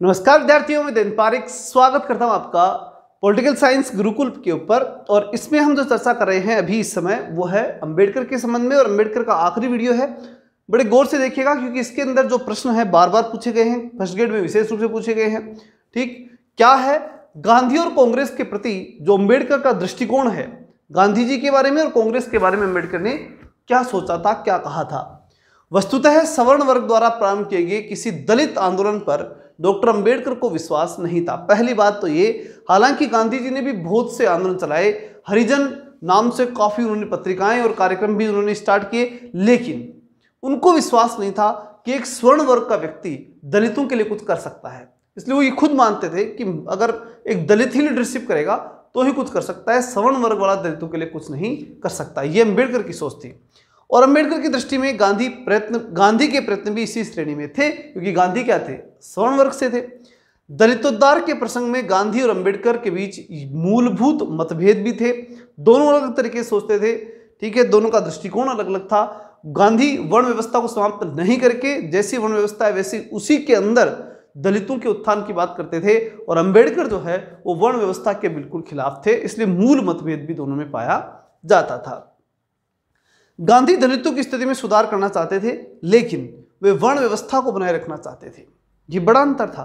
नमस्कार विद्यार्थियों, मैं दिन पारिक स्वागत करता हूं आपका पॉलिटिकल साइंस गुरुकुल के ऊपर। और इसमें हम जो चर्चा कर रहे हैं अभी इस समय वो है अंबेडकर के संबंध में, और अंबेडकर का आखिरी वीडियो है। बड़े गौर से देखिएगा क्योंकि इसके अंदर जो प्रश्न है बार बार पूछे गए हैं, फर्स्ट ग्रेड में विशेष रूप से पूछे गए हैं। ठीक, क्या है गांधी और कांग्रेस के प्रति जो अंबेडकर का दृष्टिकोण है, गांधी जी के बारे में और कांग्रेस के बारे में अंबेडकर ने क्या सोचा था, क्या कहा था। वस्तुतः सवर्ण वर्ग द्वारा प्रारंभ किए गए किसी दलित आंदोलन पर डॉक्टर अंबेडकर को विश्वास नहीं था। पहली बात तो ये, हालांकि गांधी जी ने भी बहुत से आंदोलन चलाए, हरिजन नाम से काफी उन्होंने पत्रिकाएं और कार्यक्रम भी उन्होंने स्टार्ट किए, लेकिन उनको विश्वास नहीं था कि एक स्वर्ण वर्ग का व्यक्ति दलितों के लिए कुछ कर सकता है। इसलिए वो ये खुद मानते थे कि अगर एक दलित ही लीडरशिप करेगा तो ही कुछ कर सकता है, सवर्ण वर्ग वाला दलितों के लिए कुछ नहीं कर सकता। ये अंबेडकर की सोच थी। और अंबेडकर की दृष्टि में गांधी के प्रयत्न भी इसी श्रेणी में थे, क्योंकि गांधी क्या थे, स्वर्ण वर्ग से थे। दलितोद्धार के प्रसंग में गांधी और अंबेडकर के बीच मूलभूत मतभेद भी थे। दोनों अलग तरीके से सोचते थे, ठीक है, दोनों का दृष्टिकोण अलग अलग था। गांधी वर्ण व्यवस्था को समाप्त नहीं करके, जैसी वर्ण व्यवस्था है वैसी उसी के अंदर दलितों के उत्थान की बात करते थे, और अंबेडकर जो है वो वर्ण व्यवस्था के बिल्कुल खिलाफ थे। इसलिए मूल मतभेद भी दोनों में पाया जाता था। गांधी दलितों की स्थिति में सुधार करना चाहते थे, लेकिन वे वर्ण व्यवस्था को बनाए रखना चाहते थे। ये बड़ा अंतर था।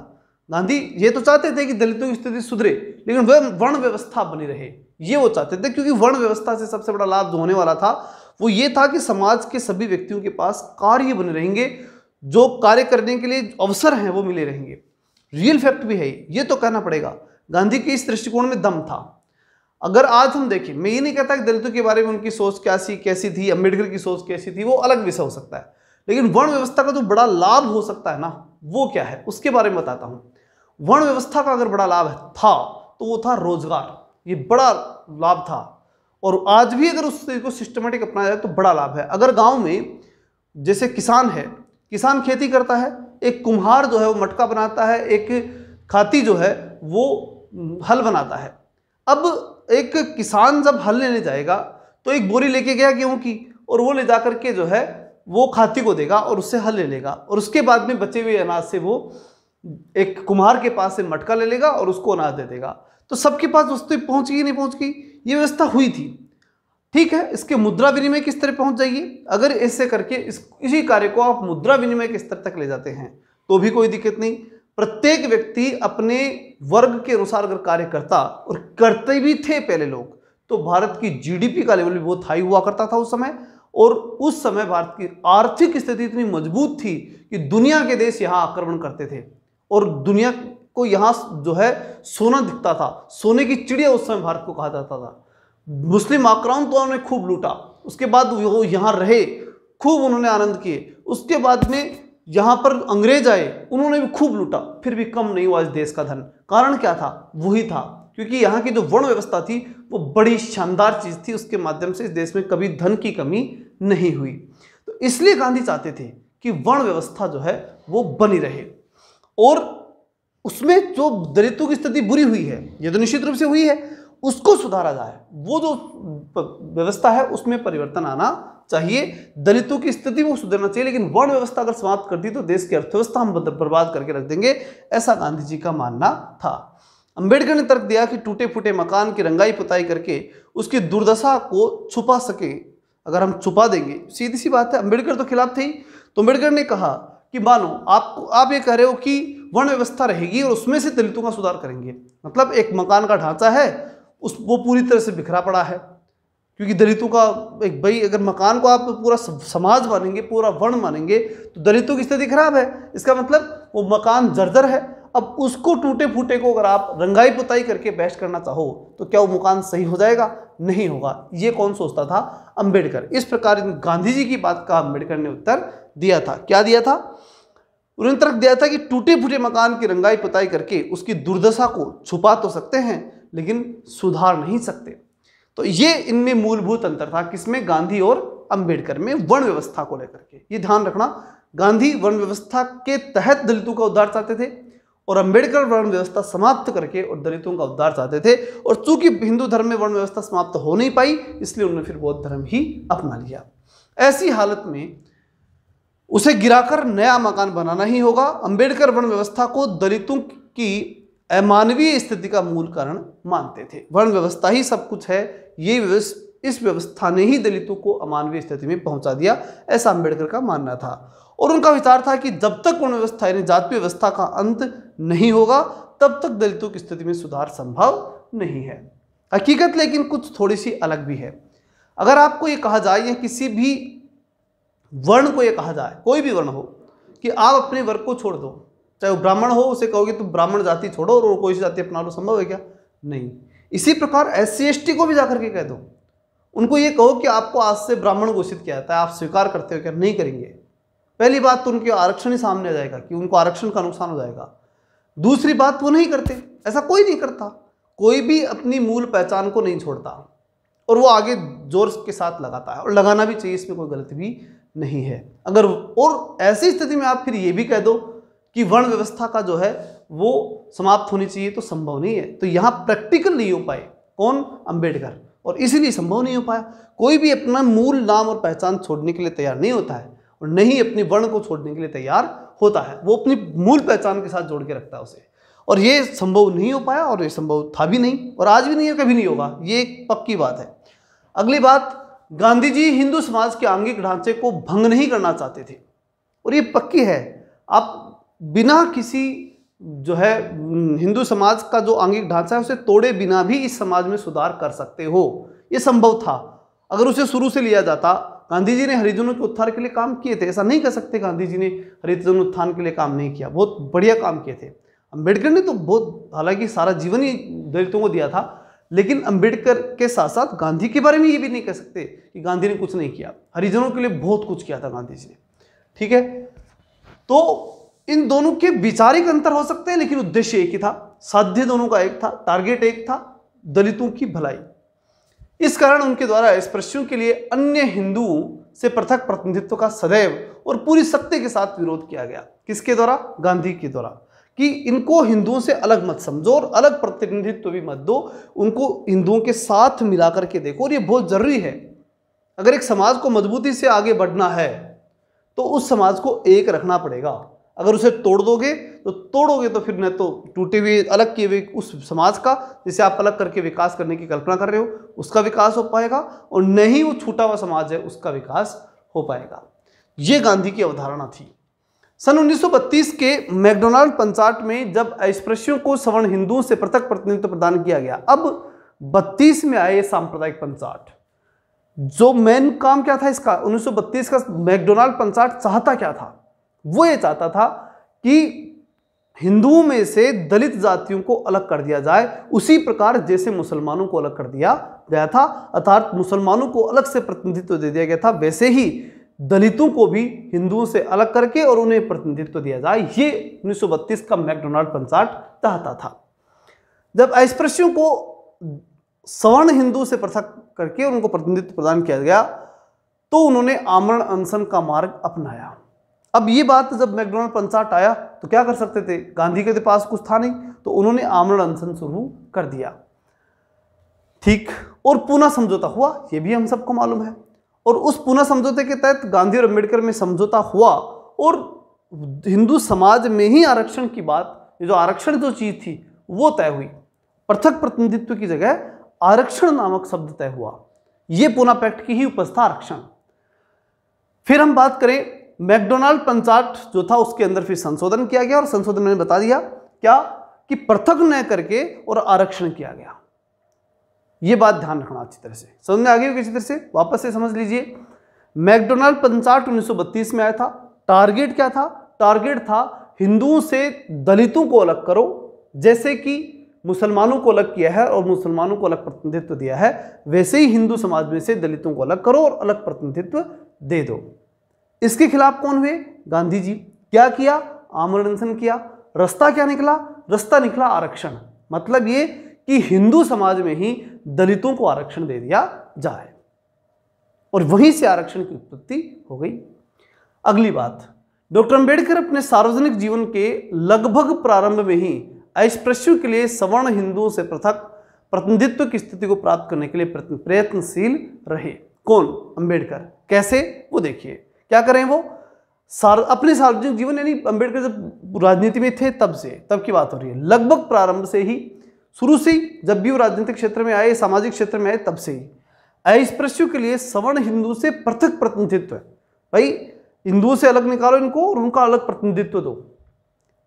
गांधी ये तो चाहते थे कि दलितों की स्थिति सुधरे, लेकिन वह वर्ण व्यवस्था बनी रहे, ये वो चाहते थे। क्योंकि वर्ण व्यवस्था से सबसे बड़ा लाभ जो होने वाला था वो ये था कि समाज के सभी व्यक्तियों के पास कार्य बने रहेंगे, जो कार्य करने के लिए अवसर हैं वो मिले रहेंगे। रियल फैक्ट भी है, ये तो कहना पड़ेगा। गांधी के इस दृष्टिकोण में दम था। अगर आज हम देखें, मैं ये नहीं कहता कि दलितों के बारे में उनकी सोच कैसी थी, अंबेडकर की सोच कैसी थी, वो अलग विषय हो सकता है, लेकिन वर्ण व्यवस्था का जो बड़ा लाभ हो सकता है ना, वो क्या है उसके बारे में बताता हूं। वर्ण व्यवस्था का अगर बड़ा लाभ था तो वो था रोजगार। ये बड़ा लाभ था, और आज भी अगर उस चीज को सिस्टमेटिक अपनाया जाए तो बड़ा लाभ है। अगर गांव में जैसे किसान है, किसान खेती करता है, एक कुम्हार जो है वो मटका बनाता है, एक खाती जो है वो हल बनाता है। अब एक किसान जब हल लेने जाएगा तो एक बोरी लेके गया गेहूं की, और वो ले जाकर के जो है वो खाती को देगा और उससे हल ले लेगा, और उसके बाद में बचे हुए अनाज से वो एक कुम्हार के पास से मटका ले लेगा और उसको अनाज दे देगा। तो सबके पास वस्तु पहुंच गई नहीं पहुंच गई, ये व्यवस्था हुई थी। ठीक है, इसके मुद्रा विनिमय किस तरह पहुंच जाइए, अगर ऐसे करके इसी कार्य को आप मुद्रा विनिमय के स्तर तक ले जाते हैं तो भी कोई दिक्कत नहीं। प्रत्येक व्यक्ति अपने वर्ग के अनुसार अगर कार्य करता, और करते भी थे पहले लोग, तो भारत की जीडीपी का लेवल भी बहुत हाई हुआ करता था उस समय। और उस समय भारत की आर्थिक स्थिति इतनी मजबूत थी कि दुनिया के देश यहां आक्रमण करते थे, और दुनिया को यहां जो है सोना दिखता था, सोने की चिड़िया उस समय भारत को कहा जाता था। मुस्लिम आक्रामण तो उन्होंने खूब लूटा, उसके बाद वो यहां रहे, खूब उन्होंने आनंद किए। उसके बाद में यहां पर अंग्रेज आए, उन्होंने भी खूब लूटा, फिर भी कम नहीं हुआ इस देश का धन। कारण क्या था, वही था क्योंकि यहाँ की जो वर्ण व्यवस्था थी वो बड़ी शानदार चीज थी, उसके माध्यम से इस देश में कभी धन की कमी नहीं हुई। तो इसलिए गांधी चाहते थे कि वर्ण व्यवस्था जो है वो बनी रहे, और उसमें जो दलितों की स्थिति बुरी हुई है, ये तो निश्चित रूप से हुई है, उसको सुधारा जाए। वो जो व्यवस्था है उसमें परिवर्तन आना चाहिए, दलितों की स्थिति में सुधरना चाहिए। लेकिन वर्ण व्यवस्था अगर समाप्त कर दी तो देश की अर्थव्यवस्था हम बर्बाद करके रख देंगे, ऐसा गांधी जी का मानना था। अंबेडकर ने तर्क दिया कि टूटे फूटे मकान की रंगाई पुताई करके उसकी दुर्दशा को छुपा सके, अगर हम छुपा देंगे, सीधी सी बात है, अंबेडकर तो खिलाफ थे ही। तो अंबेडकर ने कहा कि मानो आप ये कह रहे हो कि वर्ण व्यवस्था रहेगी और उसमें से दलितों का सुधार करेंगे, मतलब एक मकान का ढांचा है वो पूरी तरह से बिखरा पड़ा है, क्योंकि दलितों का एक, भाई अगर मकान को आप पूरा समाज मानेंगे, पूरा वर्ण मानेंगे, तो दलितों की स्थिति खराब है, इसका मतलब वो मकान जर्जर है। अब उसको टूटे फूटे को अगर आप रंगाई पुताई करके बेस्ट करना चाहो तो क्या वो मकान सही हो जाएगा? नहीं होगा। ये कौन सोचता था? अंबेडकर। इस प्रकार गांधी जी की बात का अंबेडकर ने उत्तर दिया था। क्या दिया था? उन्होंने तर्क दिया था कि टूटे फूटे मकान की रंगाई पुताई करके उसकी दुर्दशा को छुपा तो सकते हैं लेकिन सुधार नहीं सकते। तो ये इनमें मूलभूत अंतर था, किसमें? गांधी और अंबेडकर में, वर्ण व्यवस्था को लेकर के। ये ध्यान रखना, गांधी वर्ण व्यवस्था के तहत दलितों का उद्धार चाहते थे, और अंबेडकर वर्ण व्यवस्था समाप्त करके और दलितों का उद्धार चाहते थे। और चूंकि हिंदू धर्म में वर्ण व्यवस्था समाप्त हो नहीं पाई, इसलिए उन्होंने फिर बौद्ध धर्म ही अपना लिया। ऐसी हालत में उसे गिराकर नया मकान बनाना ही होगा। अंबेडकर वर्ण व्यवस्था को दलितों की अमानवीय स्थिति का मूल कारण मानते थे। वर्ण व्यवस्था ही सब कुछ है, इस व्यवस्था ने ही दलितों को अमानवीय स्थिति में पहुंचा दिया, ऐसा अंबेडकर का मानना था। और उनका विचार था कि जब तक वर्ण व्यवस्था यानी जातीय व्यवस्था का अंत नहीं होगा तब तक दलितों की स्थिति में सुधार संभव नहीं है। हकीकत लेकिन कुछ थोड़ी सी अलग भी है। अगर आपको ये कहा जाए या किसी भी वर्ण को ये कहा जाए, कोई भी वर्ण हो, कि आप अपने वर्ग को छोड़ दो, चाहे वो ब्राह्मण हो, उसे कहोगे तुम ब्राह्मण जाति छोड़ो और कोई सी जाति अपना लो, संभव है क्या? नहीं। इसी प्रकार SC ST को भी जाकर के कह दो, उनको ये कहो कि आपको आज से ब्राह्मण घोषित किया जाता है, आप स्वीकार करते हो क्या? नहीं करेंगे। पहली बात तो उनके आरक्षण ही सामने आ जाएगा कि उनको आरक्षण का नुकसान हो जाएगा। दूसरी बात, वो नहीं करते, ऐसा कोई नहीं करता। कोई भी अपनी मूल पहचान को नहीं छोड़ता और वो आगे जोर के साथ लगाता है, और लगाना भी चाहिए, इसमें कोई गलती भी नहीं है। अगर और ऐसी स्थिति में आप फिर ये भी कह दो कि वर्ण व्यवस्था का जो है वो समाप्त होनी चाहिए, तो संभव नहीं है। तो यहाँ प्रैक्टिकल नहीं हो पाए कौन? अंबेडकर, और इसीलिए संभव नहीं हो पाया। कोई भी अपना मूल नाम और पहचान छोड़ने के लिए तैयार नहीं होता है, और नहीं अपनी वर्ण को छोड़ने के लिए तैयार होता है। वो अपनी मूल पहचान के साथ जोड़ के रखता है उसे, और ये संभव नहीं हो पाया, और ये संभव था भी नहीं, और आज भी नहीं है, कभी नहीं होगा, ये एक पक्की बात है। अगली बात, गांधी जी हिंदू समाज के आंगिक ढांचे को भंग नहीं करना चाहते थे, और ये पक्की है। आप बिना किसी जो है हिंदू समाज का जो आंगिक ढांचा है उसे तोड़े बिना भी इस समाज में सुधार कर सकते हो, ये संभव था अगर उसे शुरू से लिया जाता। गांधी जी ने हरिजनों के उत्थान के लिए काम किए थे, ऐसा नहीं कह सकते गांधी जी ने हरिजन उत्थान के लिए काम नहीं किया, बहुत बढ़िया काम किए थे। अंबेडकर ने तो बहुत, हालांकि सारा जीवन ही दलितों को दिया था, लेकिन अंबेडकर के साथ साथ गांधी के बारे में ये भी नहीं कह सकते कि गांधी ने कुछ नहीं किया। हरिजनों के लिए बहुत कुछ किया था गांधी जी ने, ठीक है। तो इन दोनों के वैचारिक अंतर हो सकते हैं, लेकिन उद्देश्य एक ही था, साध्य दोनों का एक था, टारगेट एक था, दलितों की भलाई। इस कारण उनके द्वारा स्पृश्यों के लिए अन्य हिंदुओं से पृथक प्रतिनिधित्व का सदैव और पूरी सत्य के साथ विरोध किया गया। किसके द्वारा? गांधी के द्वारा, कि इनको हिंदुओं से अलग मत समझो और अलग प्रतिनिधित्व भी मत दो, उनको हिंदुओं के साथ मिलाकर के देखो। और ये बहुत जरूरी है, अगर एक समाज को मजबूती से आगे बढ़ना है तो उस समाज को एक रखना पड़ेगा। अगर उसे तोड़ दोगे तो फिर न तो टूटे हुए अलग किए हुए उस समाज का, जिसे आप अलग करके विकास करने की कल्पना कर रहे हो, उसका विकास हो पाएगा, और न ही वो छूटा हुआ समाज है उसका विकास हो पाएगा। ये गांधी की अवधारणा थी। सन 1932 के मैकडोनाल्ड पंचाट में जब अस्पृश्यों को सवर्ण हिंदुओं से पृथक प्रतिनिधित्व प्रदान किया गया, अब 32 में आए सांप्रदायिक पंचाट। जो मेन काम क्या था इसका? 1932 का मैकडोनाल्ड पंचाट चाहता क्या था? वो ये चाहता था कि हिंदुओं में से दलित जातियों को अलग कर दिया जाए, उसी प्रकार जैसे मुसलमानों को अलग कर दिया गया था, अर्थात मुसलमानों को अलग से प्रतिनिधित्व दे दिया गया था, वैसे ही दलितों को भी हिंदुओं से अलग करके और उन्हें प्रतिनिधित्व दिया जाए। ये 1932 का मैकडोनाल्ड पंचाट चाहता था। जब अस्पृश्यों को सवर्ण हिंदू से पृथक करके उनको प्रतिनिधित्व प्रदान किया गया तो उन्होंने आमरण अनशन का मार्ग अपनाया। अब ये बात जब मैकडोनाल्ड पंचाट आया तो क्या कर सकते थे? गांधी के पास कुछ था नहीं, तो उन्होंने आमरण अनशन शुरू कर दिया, ठीक। और पूना समझौता हुआ, ये भी हम सबको मालूम है। और उस पूना समझौते के तहत गांधी और अम्बेडकर में समझौता हुआ और हिंदू समाज में ही आरक्षण की बात, जो आरक्षण जो चीज थी वो तय हुई। पृथक प्रतिनिधित्व की जगह आरक्षण नामक शब्द तय हुआ। ये पूना पैक्ट की ही उपस्था आरक्षण। फिर हम बात करें मैकडोनाल्ड पंचाट जो था उसके अंदर फिर संशोधन किया गया, और संशोधन मैंने बता दिया क्या कि पृथक न करके और आरक्षण किया गया। यह बात ध्यान रखना अच्छी तरह से, समझ में आ गई किसी तरह से? वापस से समझ लीजिए। मैकडोनाल्ड पंचाट 1932 में आया था। टारगेट क्या था? टारगेट था हिंदुओं से दलितों को अलग करो, जैसे कि मुसलमानों को अलग किया है और मुसलमानों को अलग प्रतिनिधित्व दिया है, वैसे ही हिंदू समाज में से दलितों को अलग करो और अलग प्रतिनिधित्व दे दो। इसके खिलाफ कौन हुए? गांधी जी। क्या किया? आमरण अनशन किया। रास्ता क्या निकला? रास्ता निकला आरक्षण। मतलब ये कि हिंदू समाज में ही दलितों को आरक्षण दे दिया जाए, और वहीं से आरक्षण की उत्पत्ति हो गई। अगली बात, डॉक्टर अंबेडकर अपने सार्वजनिक जीवन के लगभग प्रारंभ में ही अस्पृश्यों के लिए सवर्ण हिंदुओं से पृथक प्रतिनिधित्व की स्थिति को प्राप्त करने के लिए प्रयत्नशील रहे। कौन? अंबेडकर। कैसे? वो देखिए क्या करें। वो अपने सार्वजनिक जीवन, यानी अंबेडकर जब राजनीति में थे तब की बात हो रही है, लगभग प्रारंभ से ही, शुरू से ही, जब भी वो राजनीतिक क्षेत्र में आए, सामाजिक क्षेत्र में आए, तब से ही अस्पृश्यों के लिए सवर्ण हिंदू से पृथक प्रतिनिधित्व है। भाई हिंदुओं से अलग निकालो इनको और उनका अलग प्रतिनिधित्व दो।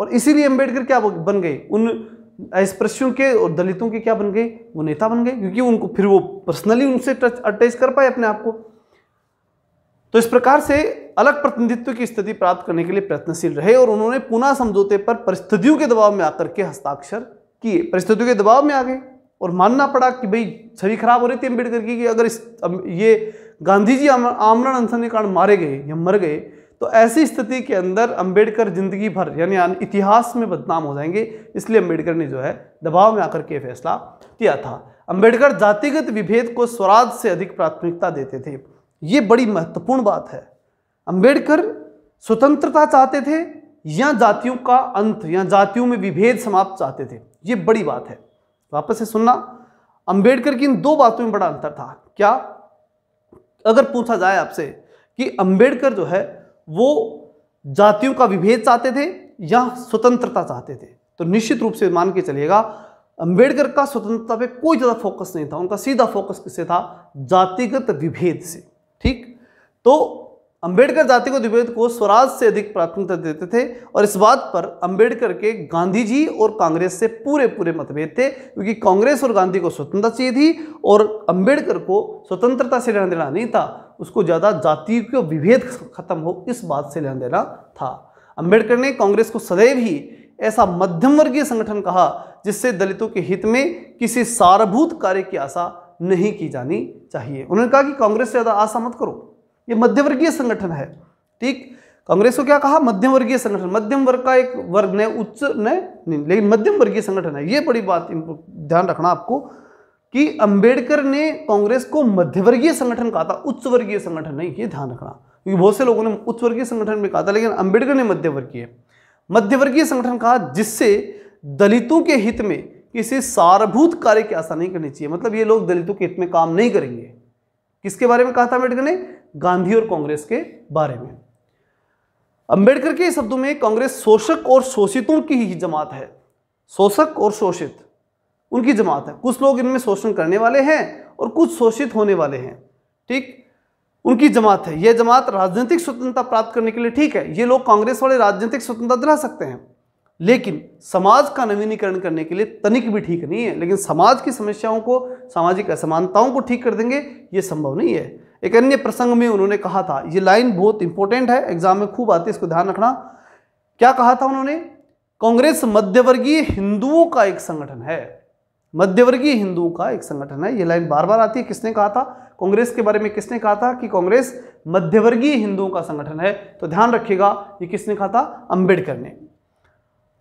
और इसीलिए अंबेडकर क्या बन गए, उन अस्पृश्यों के और दलितों के क्या बन गए, वो नेता बन गए, क्योंकि उनको फिर वो पर्सनली उनसे अटैच कर पाए अपने आप को। तो इस प्रकार से अलग प्रतिनिधित्व की स्थिति प्राप्त करने के लिए प्रयत्नशील रहे और उन्होंने पुनः समझौते पर परिस्थितियों के दबाव में आकर के हस्ताक्षर किए। परिस्थितियों के दबाव में आ गए और मानना पड़ा कि भाई छवि खराब हो रही थी अंबेडकर की, कि अगर ये गांधी जी आमरण अनशन के कारण मारे गए या मर गए तो ऐसी स्थिति के अंदर अंबेडकर जिंदगी भर यानी इतिहास में बदनाम हो जाएंगे। इसलिए अंबेडकर ने जो है दबाव में आकर के फैसला किया था। अंबेडकर जातिगत विभेद को स्वराज से अधिक प्राथमिकता देते थे। ये बड़ी महत्वपूर्ण बात है। अंबेडकर स्वतंत्रता चाहते थे या जातियों का अंत या जातियों में विभेद समाप्त चाहते थे, ये बड़ी बात है। वापस से सुनना, अंबेडकर की इन दो बातों में बड़ा अंतर था। क्या, अगर पूछा जाए आपसे कि अंबेडकर जो है वो जातियों का विभेद चाहते थे या स्वतंत्रता चाहते थे, तो निश्चित रूप से मान के चलिएगा अंबेडकर का स्वतंत्रता पे कोई ज्यादा फोकस नहीं था, उनका सीधा फोकस किससे था, जातिगत विभेद से। ठीक, तो अंबेडकर जातिगत विभेद को स्वराज से अधिक प्राथमिकता देते थे और इस बात पर अंबेडकर के गांधी जी और कांग्रेस से पूरे मतभेद थे, क्योंकि कांग्रेस और गांधी को स्वतंत्रता चाहिए थी और अंबेडकर को स्वतंत्रता से लेना देना नहीं था, उसको ज्यादा जाति का विभेद खत्म हो इस बात से लेना देना था। अंबेडकर ने कांग्रेस को सदैव ही ऐसा मध्यम वर्गीय संगठन कहा जिससे दलितों के हित में किसी सारभूत कार्य की आशा नहीं की जानी चाहिए। उन्होंने कहा कि कांग्रेस से ज्यादा आशा मत करो, ये मध्यवर्गीय संगठन है। ठीक, कांग्रेस को क्या कहा, मध्यम वर्गीय संगठन। मध्यम वर्ग का एक वर्ग ने उच्च ने नहीं, लेकिन मध्यम वर्गीय संगठन है। ये बड़ी बात ध्यान रखना आपको कि अंबेडकर ने कांग्रेस को मध्यवर्गीय संगठन कहा था, उच्च वर्गीय संगठन नहीं, ये ध्यान रखना, क्योंकि बहुत से लोगों ने उच्च वर्गीय संगठन में कहा था, लेकिन अंबेडकर ने मध्यवर्गीय संगठन कहा जिससे दलितों के हित में किसी सारभूत कार्य की आशा नहीं करनी चाहिए। मतलब ये लोग दलितों के हित में काम नहीं करेंगे। किसके बारे में कहा था अंबेडकर ने, गांधी और कांग्रेस के बारे में। अंबेडकर के शब्दों में कांग्रेस शोषक और शोषितों की ही जमात है। शोषक और शोषित उनकी जमात है। कुछ लोग इनमें शोषण करने वाले हैं और कुछ शोषित होने वाले हैं। ठीक, उनकी जमात है। यह जमात राजनीतिक स्वतंत्रता प्राप्त करने के लिए, ठीक है, ये लोग कांग्रेस वाले राजनीतिक स्वतंत्रता दिला सकते हैं, लेकिन समाज का नवीनीकरण करने के लिए तनिक भी ठीक नहीं है। लेकिन समाज की समस्याओं को, सामाजिक असमानताओं को ठीक कर देंगे, ये संभव नहीं है। एक अन्य प्रसंग में उन्होंने कहा था, ये लाइन बहुत इंपॉर्टेंट है, एग्जाम में खूब आती है, इसको ध्यान रखना। क्या कहा था उन्होंने, कांग्रेस मध्यवर्गीय हिंदुओं का एक संगठन है। मध्यवर्गीय हिंदुओं का एक संगठन है, ये लाइन बार बार आती है। किसने कहा था, कांग्रेस के बारे में किसने कहा था कि कांग्रेस मध्यवर्गीय हिंदुओं का संगठन है, तो ध्यान रखिएगा ये किसने कहा था, अंबेडकर ने।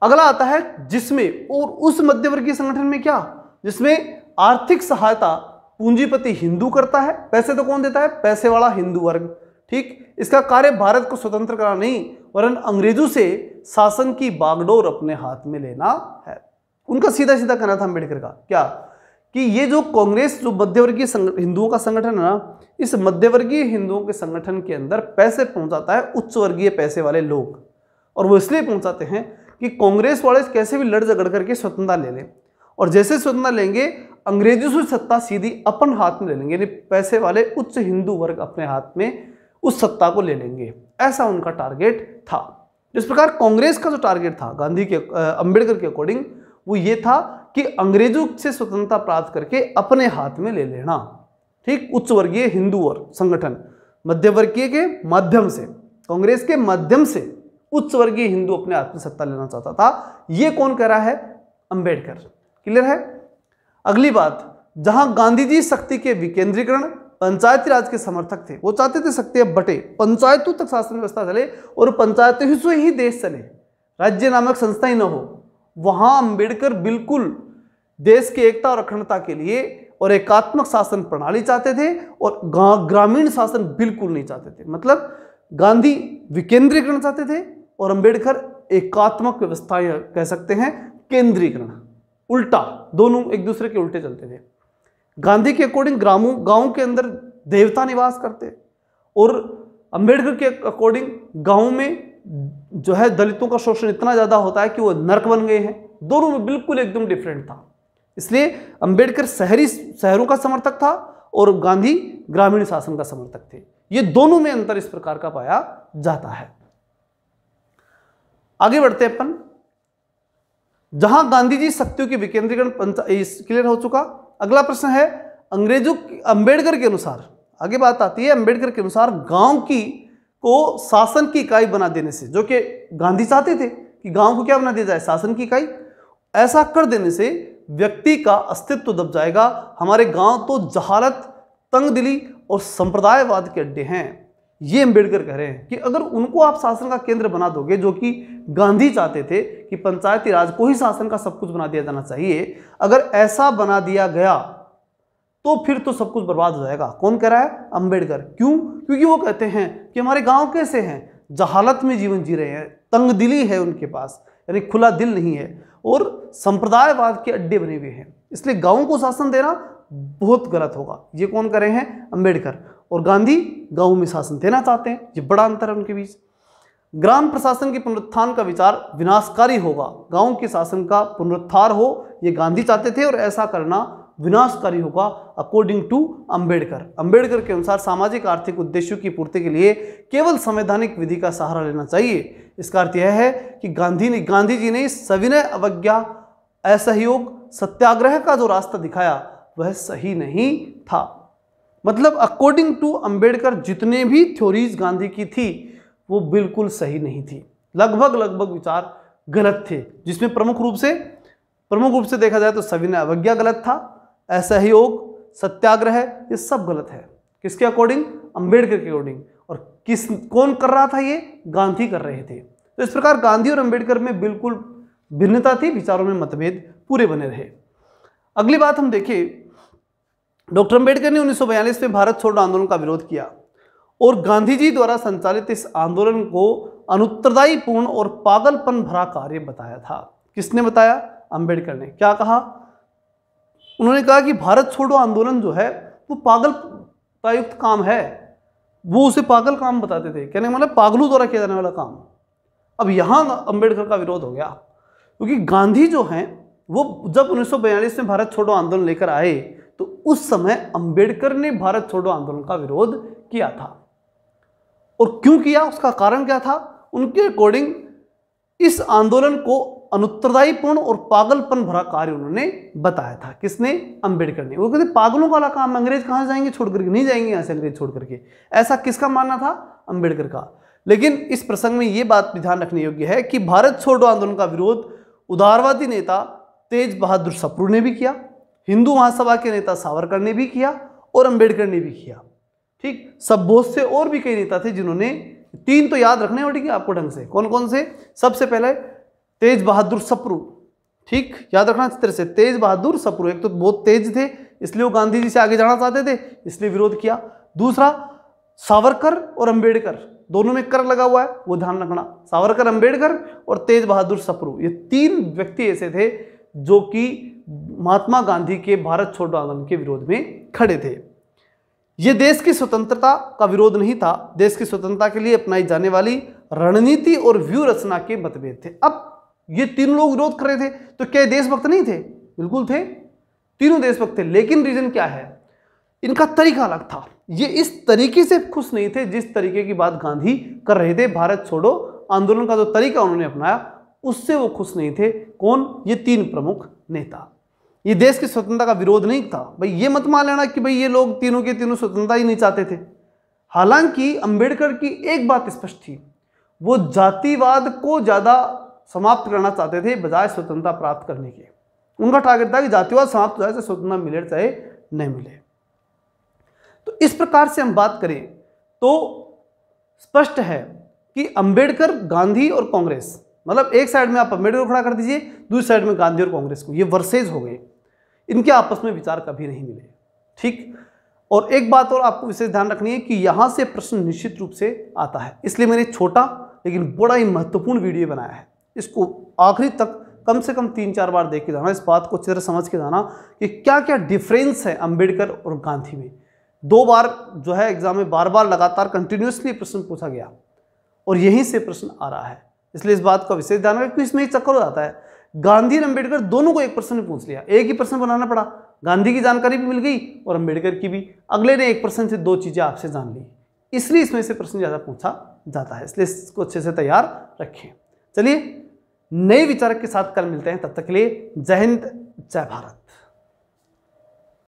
अगला आता है जिसमें, और उस मध्यवर्गीय संगठन में क्या, जिसमें आर्थिक सहायता पूंजीपति हिंदू करता है। पैसे तो कौन देता है, पैसे वाला हिंदू वर्ग। ठीक, इसका कार्य भारत को स्वतंत्र कराना नहीं वरन अंग्रेजों से शासन की बागडोर अपने हाथ में लेना है। उनका सीधा सीधा कहना था अंबेडकर का, क्या, कि ये जो कांग्रेस, जो मध्यवर्गीय हिंदुओं का संगठन है ना, इस मध्यवर्गीय हिंदुओं के संगठन के अंदर पैसे पहुंचाता है उच्च वर्गीय पैसे वाले लोग, और वो इसलिए पहुंचाते हैं कि कांग्रेस वाले कैसे भी लड़ झगड़ करके स्वतंत्रता ले लें, और जैसे स्वतंत्रता लेंगे अंग्रेजों से सत्ता सीधी अपन हाथ में ले लेंगे, यानी पैसे वाले उच्च हिंदू वर्ग अपने हाथ में उस सत्ता को ले लेंगे। ऐसा उनका टारगेट था। इस प्रकार कांग्रेस का जो टारगेट था गांधी के, अंबेडकर के अकॉर्डिंग, वो ये था कि अंग्रेजों से स्वतंत्रता प्राप्त करके अपने हाथ में ले लेना। ठीक, उच्च वर्गीय हिंदू वर्ग संगठन, मध्यवर्गीय के माध्यम से, कांग्रेस के माध्यम से उच्च वर्गीय हिंदू अपने हाथ में सत्ता लेना चाहता था। ये कौन कह रहा है, अंबेडकर। क्लियर है। अगली बात, जहां गांधी जी शक्ति के विकेंद्रीकरण, पंचायती राज के समर्थक थे, वो चाहते थे शक्ति अब बटे, पंचायतों तक शासन व्यवस्था चले और पंचायतों से ही देश चले, राज्य नामक संस्था ही न हो। वहां अंबेडकर बिल्कुल देश की एकता और अखंडता के लिए और एकात्मक शासन प्रणाली चाहते थे और ग्रामीण शासन बिल्कुल नहीं चाहते थे। मतलब गांधी विकेंद्रीकरण चाहते थे और अंबेडकर एकात्मक व्यवस्था कह सकते हैं केंद्रीकरण, उल्टा, दोनों एक दूसरे के उल्टे चलते थे। गांधी के अकॉर्डिंग गांवों के अंदर देवता निवास करते और अंबेडकर के अकॉर्डिंग गांव में जो है दलितों का शोषण इतना ज्यादा होता है कि वो नर्क बन गए हैं। दोनों में बिल्कुल एकदम डिफरेंट था। इसलिए अंबेडकर शहरों का समर्थक था और गांधी ग्रामीण शासन का समर्थक थे। ये दोनों में अंतर इस प्रकार का पाया जाता है। आगे बढ़ते हैं अपन। जहां गांधी जी शक्तियों के विकेंद्रीकरण क्लियर हो चुका। अगला प्रश्न है अंग्रेजों अंबेडकर के अनुसार, आगे बात आती है अंबेडकर के अनुसार गांव को शासन की इकाई बना देने से, जो कि गांधी चाहते थे कि गांव को क्या बना दिया जाए, शासन की इकाई। ऐसा कर देने से व्यक्ति का अस्तित्व दब जाएगा। हमारे गांव तो जहालत, तंगदिली और संप्रदायवाद के अड्डे हैं। ये अंबेडकर कह रहे हैं कि अगर उनको आप शासन का केंद्र बना दोगे, जो कि गांधी चाहते थे कि पंचायती राज को ही शासन का सब कुछ बना दिया जाना चाहिए, अगर ऐसा बना दिया गया तो फिर तो सब कुछ बर्बाद हो जाएगा। कौन कह रहा है? अंबेडकर। क्यों? क्योंकि वो कहते हैं कि हमारे गांव कैसे हैं, जहालत में जीवन जी रहे हैं, तंगदिली है उनके पास, यानी खुला दिल नहीं है, और संप्रदायवाद के अड्डे बने हुए हैं। इसलिए गांवों को शासन देना बहुत गलत होगा। ये कौन कर रहे हैं? अंबेडकर। और गांधी गांव में शासन देना चाहते हैं। ये बड़ा अंतर है उनके बीच। ग्राम प्रशासन के पुनरुत्थान का विचार विनाशकारी होगा। गांव के शासन का पुनरुत्थान हो, ये गांधी चाहते थे, और ऐसा करना विनाशकारी होगा अकॉर्डिंग टू अंबेडकर। अंबेडकर के अनुसार सामाजिक आर्थिक उद्देश्यों की पूर्ति के लिए केवल संवैधानिक विधि का सहारा लेना चाहिए। इसका अर्थ यह है कि गांधी जी ने सविनय अवज्ञा, असहयोग, सत्याग्रह का जो रास्ता दिखाया वह सही नहीं था। मतलब अकॉर्डिंग टू अंबेडकर जितने भी थ्योरीज गांधी की थी वो बिल्कुल सही नहीं थी। लगभग विचार गलत थे, जिसमें प्रमुख रूप से देखा जाए तो सविनय अवज्ञा गलत था, असहयोग, सत्याग्रह, ये सब गलत है। किसके अकॉर्डिंग? अंबेडकर के अकॉर्डिंग। और कौन कर रहा था? ये गांधी कर रहे थे। तो इस प्रकार गांधी और अंबेडकर में बिल्कुल भिन्नता थी, विचारों में मतभेद पूरे बने रहे। अगली बात हम देखें, डॉक्टर अंबेडकर ने 1942 में भारत छोड़ो आंदोलन का विरोध किया और गांधी जी द्वारा संचालित इस आंदोलन को अनुत्तरदायीपूर्ण और पागलपन भरा कार्य बताया था। किसने बताया? अंबेडकर ने। क्या कहा? उन्होंने कहा कि भारत छोड़ो आंदोलन जो है वो पागलतायुक्त काम है। वो उसे पागल काम बताते थे, कहने का मतलब पागलों द्वारा किया जाने वाला काम। अब यहां अंबेडकर का विरोध हो गया, क्योंकि गांधी जो हैं वो जब 1942 में भारत छोड़ो आंदोलन लेकर आए तो उस समय अंबेडकर ने भारत छोड़ो आंदोलन का विरोध किया था। और क्यों किया, उसका कारण क्या था? उनके अकॉर्डिंग इस आंदोलन को अनुत्तरदायीपूर्ण और पागलपन भरा कार्य उन्होंने बताया था। किसने? अंबेडकर ने। वो कहते पागलों वाला काम, अंग्रेज कहां जाएंगे छोड़ करके? नहीं जाएंगे यहां से अंग्रेज छोड़ करके। ऐसा किसका मानना था? अंबेडकर का। लेकिन इस प्रसंग में यह बात भी ध्यान रखने योग्य है कि भारत छोड़ो आंदोलन का विरोध उदारवादी नेता तेज बहादुर सप्रू ने भी किया, हिंदू महासभा के नेता सावरकर ने भी किया और अंबेडकर ने भी किया। ठीक, सब बहुत से और भी कई नेता थे जिन्होंने, तीन तो याद रखने पड़ेंगे आपको ढंग से। कौन कौन से? सबसे पहले तेज बहादुर सप्रू, ठीक याद रखना इस तरह से, तेज बहादुर सप्रू। एक तो बहुत तेज थे इसलिए वो गांधी जी से आगे जाना चाहते थे, इसलिए विरोध किया। दूसरा सावरकर और अंबेडकर, दोनों में कर लगा हुआ है, वो ध्यान रखना। सावरकर, अंबेडकर और तेज बहादुर सप्रू, ये तीन व्यक्ति ऐसे थे जो कि महात्मा गांधी के भारत छोड़ो आंदोलन के विरोध में खड़े थे। ये देश की स्वतंत्रता का विरोध नहीं था, देश की स्वतंत्रता के लिए अपनाई जाने वाली रणनीति और व्यूह रचना के मतभेद थे। अब ये तीनों लोग विरोध कर रहे थे, तो क्या देशभक्त नहीं थे? बिल्कुल थे, तीनों देशभक्त थे। लेकिन रीजन क्या है? इनका तरीका अलग था। ये इस तरीके से खुश नहीं थे जिस तरीके की बात गांधी कर रहे थे। भारत छोड़ो आंदोलन का जो तरीका उन्होंने अपनाया उससे वो खुश नहीं थे। कौन? ये तीन प्रमुख नेता। ये देश की स्वतंत्रता का विरोध नहीं था। भाई ये मत मान लेना कि भाई ये लोग तीनों के तीनों स्वतंत्रता ही नहीं चाहते थे। हालांकि अंबेडकर की एक बात स्पष्ट थी, वो जातिवाद को ज्यादा समाप्त करना चाहते थे बजाय स्वतंत्रता प्राप्त करने के। उनका टारगेट था कि जातिवाद समाप्त हो जाए, स्वतंत्रता मिले चाहे नहीं मिले। तो इस प्रकार से हम बात करें तो स्पष्ट है कि अंबेडकर, गांधी और कांग्रेस, मतलब एक साइड में आप अंबेडकर को खड़ा कर दीजिए, दूसरी साइड में गांधी और कांग्रेस को, ये वर्सेज हो गए। इनके आपस में विचार कभी नहीं मिले। ठीक, और एक बात और आपको विशेष ध्यान रखनी है कि यहां से प्रश्न निश्चित रूप से आता है, इसलिए मैंने छोटा लेकिन बड़ा ही महत्वपूर्ण वीडियो बनाया है। इसको आखिरी तक कम से कम 3-4 बार देख के जाना, इस बात को अच्छी तरह समझ के जाना कि क्या क्या डिफरेंस है अंबेडकर और गांधी में। 2 बार जो है एग्जाम में बार बार लगातार कंटिन्यूसली प्रश्न पूछा गया और यहीं से प्रश्न आ रहा है, इसलिए इस बात का विशेष ध्यान रखें क्योंकि इसमें एक चक्कर हो जाता है। गांधी और अम्बेडकर दोनों को एक प्रश्न ने पूछ लिया, एक ही प्रश्न बनाना पड़ा, गांधी की जानकारी भी मिल गई और अम्बेडकर की भी। अगले ने एक प्रश्न से 2 चीजें आपसे जान ली, इसलिए इसमें से प्रश्न ज्यादा पूछा जाता है, इसलिए इसको अच्छे से तैयार रखें। चलिए नए विचारक के साथ कल मिलते हैं, तब तक के लिए जय हिंद जय भारत।